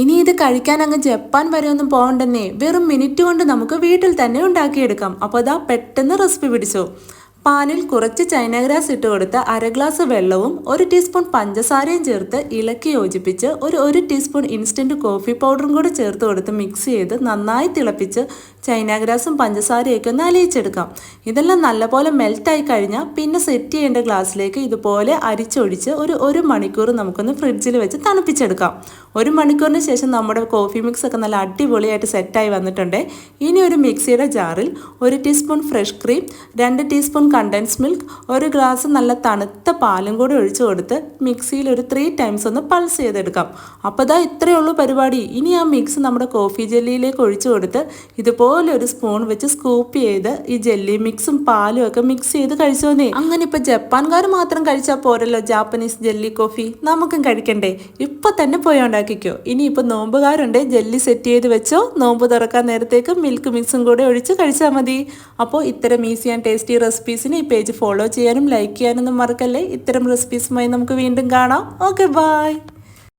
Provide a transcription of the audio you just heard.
ഇനി ഇത് കഴിക്കാൻ അങ്ങ് ജപ്പാൻ വരെ ഒന്നും പോകണ്ടെന്നേ, വെറും മിനിറ്റ് കൊണ്ട് നമുക്ക് വീട്ടിൽ തന്നെ ഉണ്ടാക്കിയെടുക്കാം. അപ്പോൾ അതാ പെട്ടെന്ന് റെസിപ്പി പിടിച്ചോ. പാനിൽ കുറച്ച് ചൈന ഗ്രാസ് ഇട്ട് കൊടുത്ത് 1/2 ഗ്ലാസ് വെള്ളവും 1 ടീസ്പൂൺ പഞ്ചസാരയും ചേർത്ത് ഇളക്കി യോജിപ്പിച്ച് ഒരു ടീസ്പൂൺ ഇൻസ്റ്റൻറ്റ് കോഫി പൗഡറും കൂടെ ചേർത്ത് കൊടുത്ത് മിക്സ് ചെയ്ത് നന്നായി തിളപ്പിച്ച് ചൈന ഗ്രാസും പഞ്ചസാരയൊക്കെ ഒന്ന് അലിയിച്ചെടുക്കാം. ഇതെല്ലാം നല്ലപോലെ മെൽറ്റായി കഴിഞ്ഞാൽ പിന്നെ സെറ്റ് ചെയ്യേണ്ട ഗ്ലാസ്സിലേക്ക് ഇതുപോലെ അരിച്ചൊഴിച്ച് ഒരു മണിക്കൂർ നമുക്കൊന്ന് ഫ്രിഡ്ജിൽ വെച്ച് തണുപ്പിച്ചെടുക്കാം. 1 മണിക്കൂറിന് ശേഷം നമ്മുടെ കോഫി മിക്സ് ഒക്കെ നല്ല അടിപൊളിയായിട്ട് സെറ്റായി വന്നിട്ടുണ്ട്. ഇനി ഒരു മിക്സിയുടെ ജാറിൽ 1 teaspoon fresh cream, 2 teaspoon condense milk, 1 glass നല്ല തണുത്ത പാലും കൂടി ഒഴിച്ചു കൊടുത്ത് മിക്സിയിൽ ഒരു 3 ടൈംസ് ഒന്ന് പൾസ് ചെയ്തെടുക്കാം. അപ്പോൾ ഇതാ ഇത്രയേ ഉള്ളൂ പരിപാടി. ഇനി ആ മിക്സ് നമ്മുടെ കോഫി ജെല്ലിയിലേക്ക് ഒഴിച്ചു കൊടുത്ത് ഇതുപോലെ ഒരു സ്പൂൺ വെച്ച് സ്കൂപ്പ് ചെയ്ത് ഈ ജെല്ലി മിക്സും പാലും ഒക്കെ മിക്സ് ചെയ്ത് കഴിച്ചോന്നേ. അങ്ങനെ ഇപ്പൊ ജപ്പാൻകാർ മാത്രം കഴിച്ചാൽ പോരല്ലോ ജാപ്പനീസ് ജെല്ലി കോഫി, നമുക്കും കഴിക്കണ്ടേ? ഇപ്പൊ തന്നെ പോയി ഉണ്ടാക്കിക്കോ. ഇനി ഇപ്പൊ നോമ്പുകാരുണ്ട്, ജെല്ലി സെറ്റ് ചെയ്ത് വെച്ചോ. നോമ്പ് തുറക്കാൻ നേരത്തേക്ക് മിൽക്ക് മിക്സും കൂടെ ഒഴിച്ച് കഴിച്ചാൽ മതി. അപ്പോൾ ഇത്തരം ഈസി ആൻഡ് ടേസ്റ്റി റെസിപ്പീസിന് ഈ പേജ് ഫോളോ ചെയ്യാനും ലൈക്ക് ചെയ്യാനൊന്നും മറക്കല്ലേ. ഇത്തരം റെസിപ്പീസുമായി നമുക്ക് വീണ്ടും കാണാം. Okay, by.